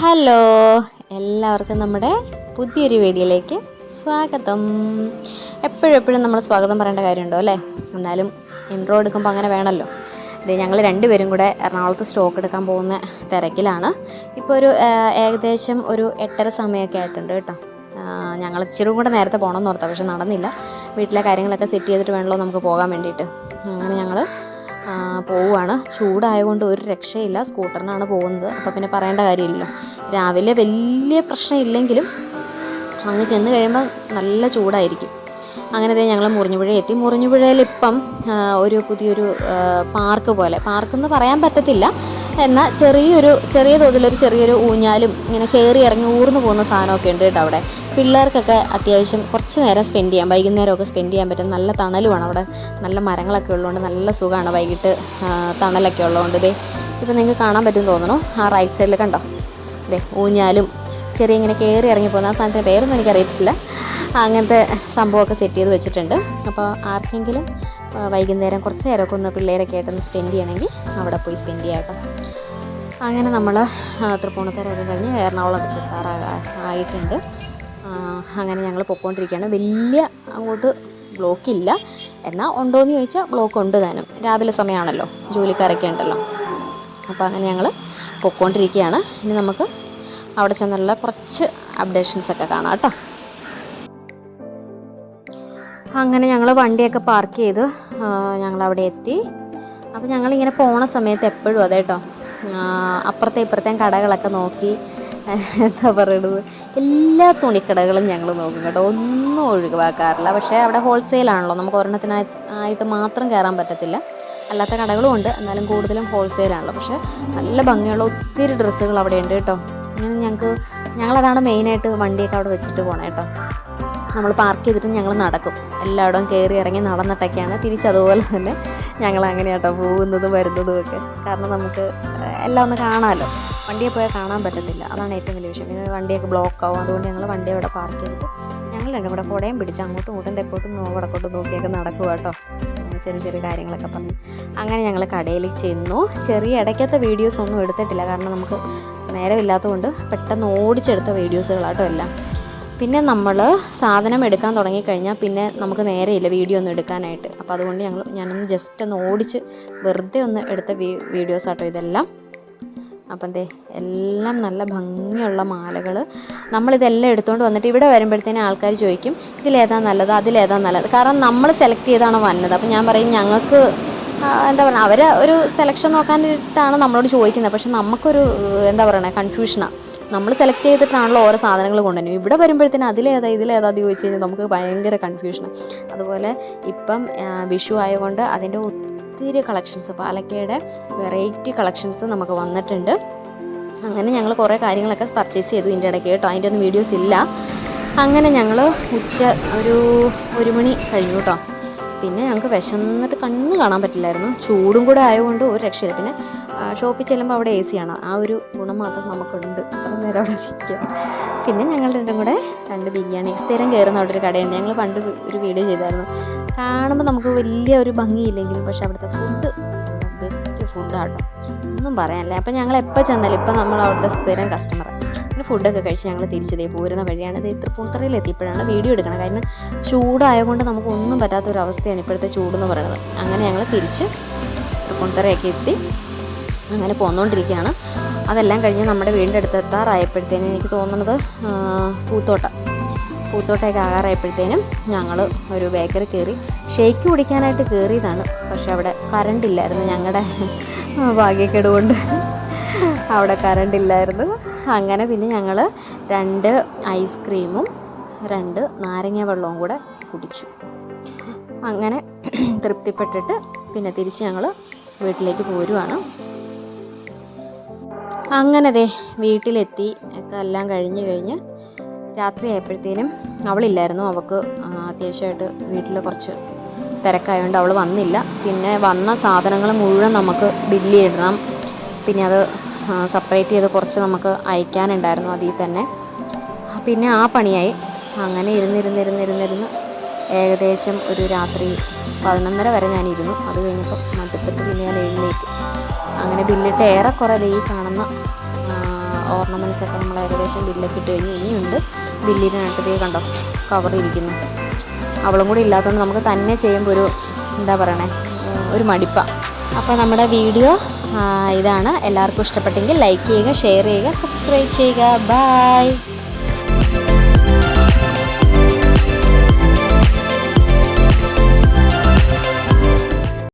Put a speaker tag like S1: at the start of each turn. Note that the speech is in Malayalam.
S1: ഹലോ, എല്ലാവർക്കും നമ്മുടെ പുതിയൊരു വീഡിയോയിലേക്ക് സ്വാഗതം. എപ്പോഴും നമ്മൾ സ്വാഗതം പറയേണ്ട കാര്യമുണ്ടോ അല്ലേ? എന്നാലും ഇൻട്രോ എടുക്കുമ്പോൾ അങ്ങനെ വേണമല്ലോ. ഇത് ഞങ്ങൾ രണ്ടുപേരും കൂടെ എറണാകുളത്ത് സ്റ്റോക്ക് എടുക്കാൻ പോകുന്ന തിരക്കിലാണ്. ഇപ്പോൾ ഏകദേശം ഒരു 8:30 സമയമൊക്കെ ആയിട്ടുണ്ട് കേട്ടോ. ഞങ്ങൾ ഇച്ചിരി കൂടെ നേരത്തെ പോകണമെന്ന് ഓർത്താൽ, പക്ഷെ നടന്നില്ല. വീട്ടിലെ കാര്യങ്ങളൊക്കെ സെറ്റ് ചെയ്തിട്ട് വേണമല്ലോ നമുക്ക് പോകാൻ വേണ്ടിയിട്ട്. അങ്ങനെ ഞങ്ങൾ പോവുകയാണ്. ചൂടായതുകൊണ്ട് ഒരു രക്ഷയില്ല. സ്കൂട്ടറിനാണ് പോകുന്നത്. അപ്പോൾ പിന്നെ പറയേണ്ട കാര്യമില്ലല്ലോ. രാവിലെ വലിയ പ്രശ്നമില്ലെങ്കിലും അങ്ങ് ചെന്ന് കഴിയുമ്പോൾ നല്ല ചൂടായിരിക്കും. അങ്ങനെ ഞങ്ങൾ മുറിഞ്ഞുപുഴ എത്തി. മുറിഞ്ഞുപുഴയിൽ ഇപ്പം ഒരു പുതിയൊരു പാർക്കെന്ന് പറയാൻ പറ്റത്തില്ല, എന്നാൽ ചെറിയ തോതിലൊരു ചെറിയൊരു ഊഞ്ഞാലും ഇങ്ങനെ കയറി ഇറങ്ങി ഊർന്നു പോകുന്ന സാധനമൊക്കെ ഉണ്ട് കേട്ടോ. അവിടെ പിള്ളേർക്കൊക്കെ അത്യാവശ്യം കുറച്ച് നേരം സ്പെൻഡ് ചെയ്യാം, വൈകുന്നേരമൊക്കെ സ്പെൻഡ് ചെയ്യാൻ പറ്റും. നല്ല തണലുമാണ് അവിടെ, നല്ല മരങ്ങളൊക്കെ ഉള്ളതുകൊണ്ട് നല്ല സുഖമാണ് വൈകിട്ട് തണലൊക്കെ ഉള്ളതുകൊണ്ട്. ഇപ്പോൾ നിങ്ങൾക്ക് കാണാൻ പറ്റും തോന്നണു, ആ റൈറ്റ് സൈഡിൽ കണ്ടോ, ഊഞ്ഞാലും ചെറിയ ഇങ്ങനെ കയറി ഇറങ്ങി പോകുന്ന ആ സാധനത്തിൻ്റെ പേരൊന്നും എനിക്കറിയത്തില്ല. അങ്ങനത്തെ സംഭവമൊക്കെ സെറ്റ് ചെയ്ത് വെച്ചിട്ടുണ്ട്. അപ്പോൾ ആർക്കെങ്കിലും വൈകുന്നേരം കുറച്ച് നേരമൊക്കെ ഒന്ന് പിള്ളേരൊക്കെ ആയിട്ടൊന്ന് സ്പെൻഡ് ചെയ്യണമെങ്കിൽ അവിടെ പോയി സ്പെൻഡ് ചെയ്യാം കേട്ടോ. അങ്ങനെ നമ്മൾ തൃപ്പൂണിത്തുറയൊക്കെ കഴിഞ്ഞ് എറണാകുളം ആയിട്ടുണ്ട്. അങ്ങനെ ഞങ്ങൾ പൊയ്ക്കൊണ്ടിരിക്കുകയാണ്. വലിയ അങ്ങോട്ട് ബ്ലോക്കില്ല, എന്നാൽ ഉണ്ടോയെന്ന് ചോദിച്ചാൽ ബ്ലോക്ക് ഉണ്ട് താനും. രാവിലെ സമയമാണല്ലോ, ജോലിക്കാരൊക്കെ ഉണ്ടല്ലോ. അപ്പോൾ അങ്ങനെ ഞങ്ങൾ പൊയ്ക്കൊണ്ടിരിക്കുകയാണ്. ഇനി നമുക്ക് അവിടെ ചെന്നുള്ള കുറച്ച് അപ്ഡേഷൻസൊക്കെ കാണാം കേട്ടോ. അങ്ങനെ ഞങ്ങൾ വണ്ടിയൊക്കെ പാർക്ക് ചെയ്ത് ഞങ്ങളവിടെ എത്തി. അപ്പോൾ ഞങ്ങളിങ്ങനെ പോണ സമയത്ത് എപ്പോഴും അതെ കേട്ടോ, അപ്പുറത്തെ ഇപ്പുറത്തെയും കടകളൊക്കെ നോക്കി, എന്താ പറയുന്നത്, എല്ലാ തുണിക്കടകളും ഞങ്ങൾ നോക്കും കേട്ടോ. ഒന്നും ഒഴിവാക്കാറില്ല. പക്ഷേ അവിടെ ഹോൾസെയിലാണല്ലോ, നമുക്ക് ഒരെണ്ണത്തിനായിട്ട് മാത്രം കയറാൻ പറ്റത്തില്ല. അല്ലാത്ത കടകളും ഉണ്ട്, എന്നാലും കൂടുതലും ഹോൾസെയിലാണല്ലോ. പക്ഷേ നല്ല ഭംഗിയുള്ള ഒത്തിരി ഡ്രസ്സുകൾ അവിടെ ഉണ്ട് കേട്ടോ. ഞങ്ങളതാണ് മെയിനായിട്ട് വണ്ടിയൊക്കെ അവിടെ വെച്ചിട്ട് പോകണം കേട്ടോ. നമ്മൾ പാർക്ക് ചെയ്തിട്ട് ഞങ്ങൾ നടക്കും, എല്ലായിടവും കയറി ഇറങ്ങി നടന്നിട്ടൊക്കെയാണ് തിരിച്ചതുപോലെ തന്നെ ഞങ്ങൾ അങ്ങനെയാട്ടോ പോകുന്നതും വരുന്നതും ഒക്കെ. കാരണം നമുക്ക് എല്ലാം ഒന്ന് കാണാമല്ലോ, വണ്ടിയെ പോയാൽ കാണാൻ പറ്റത്തില്ല, അതാണ് ഏറ്റവും വലിയ വിഷയം. പിന്നെ വണ്ടിയൊക്കെ ബ്ലോക്ക് ആവും. അതുകൊണ്ട് ഞങ്ങൾ വണ്ടി അവിടെ പാർക്ക് ചെയ്തിട്ട് ഞങ്ങൾ രണ്ടും കൂടെ കുടയും പിടിച്ച് അങ്ങോട്ടും ഇങ്ങോട്ടും തെക്കോട്ടും വടക്കോട്ടും നോക്കിയൊക്കെ നടക്കുക കേട്ടോ. ചെറിയ കാര്യങ്ങളൊക്കെ പറഞ്ഞു. അങ്ങനെ ഞങ്ങൾ കടയിൽ ചെന്നു. ചെറിയ ഇടയ്ക്കത്തെ വീഡിയോസ് ഒന്നും എടുത്തിട്ടില്ല, കാരണം നമുക്ക് നേരമില്ലാത്തതുകൊണ്ട് പെട്ടെന്ന് ഓടിച്ചെടുത്ത വീഡിയോസുകളാട്ടോ എല്ലാം. പിന്നെ നമ്മൾ സാധനം എടുക്കാൻ തുടങ്ങിക്കഴിഞ്ഞാൽ പിന്നെ നമുക്ക് നേരെയില്ല വീഡിയോ ഒന്നും എടുക്കാനായിട്ട്. അപ്പോൾ അതുകൊണ്ട് ഞാനൊന്ന് ജസ്റ്റ് ഒന്ന് ഓടിച്ച് വെറുതെ ഒന്ന് എടുത്ത വീഡിയോസ് ആട്ടോ ഇതെല്ലാം. അപ്പം എല്ലാം നല്ല ഭംഗിയുള്ള മാലകൾ. നമ്മളിതെല്ലാം എടുത്തുകൊണ്ട് വന്നിട്ട് ഇവിടെ വരുമ്പോഴത്തേനും ആൾക്കാർ ചോദിക്കും ഇതിലേതാ നല്ലത്, അതിലേതാ നല്ലത്. കാരണം നമ്മൾ സെലക്ട് ചെയ്താണ് വന്നത്. അപ്പം ഞാൻ പറയും ഞങ്ങൾക്ക് എന്താ പറയുക, അവർ ഒരു സെലക്ഷൻ നോക്കാനായിട്ടാണ് നമ്മളോട് ചോദിക്കുന്നത്. പക്ഷെ നമുക്കൊരു എന്താ പറയുക കൺഫ്യൂഷനാണ്. നമ്മൾ സെലക്ട് ചെയ്തിട്ടാണല്ലോ ഓരോ സാധനങ്ങൾ കൊണ്ടുവരും. ഇവിടെ വരുമ്പോഴത്തേനും അതിലേതാ ഇതിലേതാ എന്ന് ചോദിച്ചു കഴിഞ്ഞാൽ നമുക്ക് ഭയങ്കര കൺഫ്യൂഷനാണ്. അതുപോലെ ഇപ്പം വിഷു ആയതുകൊണ്ട് അതിൻ്റെ ഒത്തിരി കളക്ഷൻസ്, പാലക്കയുടെ വെറൈറ്റി കളക്ഷൻസ് നമുക്ക് വന്നിട്ടുണ്ട്. അങ്ങനെ ഞങ്ങൾ കുറേ കാര്യങ്ങളൊക്കെ പർച്ചേസ് ചെയ്തു ഇതിൻ്റെ ഇടയ്ക്ക് കേട്ടോ. അതിൻ്റെ ഒന്നും വീഡിയോസ് ഇല്ല. അങ്ങനെ ഞങ്ങൾ ഒരു 1 മണി കഴിഞ്ഞു കേട്ടോ. പിന്നെ ഞങ്ങൾക്ക് വിശന്നിട്ട് കണ്ണ് കാണാൻ പറ്റില്ലായിരുന്നു. ചൂടും കൂടെ ആയതുകൊണ്ട് ഒരു രക്ഷയില്ല. പിന്നെ ഷോപ്പിൽ ചെല്ലുമ്പോൾ അവിടെ AC ആണ്, ആ ഒരു ഗുണം മാത്രം നമുക്കുണ്ട്. അത് നേരം അവിടെ ഇരിക്കുക. പിന്നെ ഞങ്ങൾ രണ്ടും കൂടെ 2 ബിരിയാണി സ്ഥിരം കയറുന്ന അവിടെ ഒരു കടയുണ്ട്. ഞങ്ങൾ പണ്ട് ഒരു വീഡിയോ ചെയ്തായിരുന്നു. കാണുമ്പോൾ നമുക്ക് വലിയ ഒരു ഭംഗിയില്ലെങ്കിലും പക്ഷെ അവിടുത്തെ ഫുഡ് ബെസ്റ്റ് ഫുഡാട്ടോ, ഒന്നും പറയാനില്ല. അപ്പം ഞങ്ങൾ എപ്പോൾ ചെന്നാലും ഇപ്പം നമ്മൾ അവിടുത്തെ സ്ഥിരം കസ്റ്റമർ. പിന്നെ ഫുഡൊക്കെ കഴിച്ച് ഞങ്ങൾ തിരിച്ചതേ പോരുന്ന വഴിയാണ്. തൃപ്പൂണിത്തുറയിൽ എത്തിയപ്പോഴാണ് വീഡിയോ എടുക്കണം, കാരണം ചൂടായതുകൊണ്ട് നമുക്ക് ഒന്നും പറ്റാത്തൊരവസ്ഥയാണ് ഇപ്പോഴത്തെ ചൂടെന്ന് പറയുന്നത്. അങ്ങനെ ഞങ്ങൾ തിരിച്ച് തൃപ്പൂണിത്തുറയൊക്കെ എത്തി അങ്ങനെ പോന്നുകൊണ്ടിരിക്കുകയാണ്. അതെല്ലാം കഴിഞ്ഞ് നമ്മുടെ വീടിൻ്റെ അടുത്ത് എത്താറായപ്പോഴത്തേനും എനിക്ക് തോന്നുന്നത് പൂത്തോട്ടയൊക്കെ ആകാറായപ്പോഴത്തേനും ഞങ്ങൾ ഒരു ബേക്കറി കയറി ഷേക്ക് കുടിക്കാനായിട്ട് കയറിയതാണ്. പക്ഷെ അവിടെ കറണ്ട് ഇല്ലായിരുന്നു. ഞങ്ങളുടെ ഭാഗ്യക്കേട് കൊണ്ട് അവിടെ കറണ്ട് ഇല്ലായിരുന്നു. അങ്ങനെ പിന്നെ ഞങ്ങൾ 2 ഐസ്ക്രീമും 2 നാരങ്ങ വെള്ളവും കൂടെ കുടിച്ചു. അങ്ങനെ തൃപ്തിപ്പെട്ടിട്ട് പിന്നെ തിരിച്ച് ഞങ്ങൾ വീട്ടിലേക്ക് പോരുവാണ്. അങ്ങനെ വീട്ടിലെത്തി ഒക്കെ എല്ലാം കഴിഞ്ഞ് രാത്രിയായപ്പോഴത്തേനും അവളില്ലായിരുന്നു. അവൾക്ക് അത്യാവശ്യമായിട്ട് വീട്ടിൽ കുറച്ച് തിരക്കായതുകൊണ്ട് അവൾ വന്നില്ല. പിന്നെ വന്ന സാധനങ്ങൾ മുഴുവൻ നമുക്ക് ബില്ല് ഇടണം. പിന്നെ അത് സെപ്പറേറ്റ് ചെയ്ത് കുറച്ച് നമുക്ക് അയക്കാനുണ്ടായിരുന്നു അതിൽ തന്നെ. പിന്നെ ആ പണിയായി. അങ്ങനെ ഇരുന്നിരുന്ന് ഏകദേശം ഒരു രാത്രി 11:30 വരെ ഞാനിരുന്നു. അത് കഴിഞ്ഞപ്പോൾ മടുത്തിട്ട് പിന്നെ ഞാൻ എഴുന്നേറ്റ്. അങ്ങനെ ബില്ലിട്ട് ഏറെക്കുറെ ഈ കാണുന്ന ഓർണമെൻറ്റ്സൊക്കെ നമ്മൾ ഏകദേശം ബില്ലൊക്കെ ഇട്ട് കഴിഞ്ഞു. ഇനിയുണ്ട് ബില്ലിനായിട്ടതേ കണ്ടോ കവറിരിക്കുന്നു. അവളും കൂടി ഇല്ലാത്തതുകൊണ്ട് നമുക്ക് തന്നെ ചെയ്യുമ്പോൾ ഒരു എന്താ പറയണേ ഒരു മടിപ്പാണ്. അപ്പോൾ നമ്മുടെ വീഡിയോ ഇതാണ്. എല്ലാവർക്കും ഇഷ്ടപ്പെട്ടെങ്കിൽ ലൈക്ക് ചെയ്യുക, ഷെയർ ചെയ്യുക, സബ്സ്ക്രൈബ് ചെയ്യുക. ബൈ.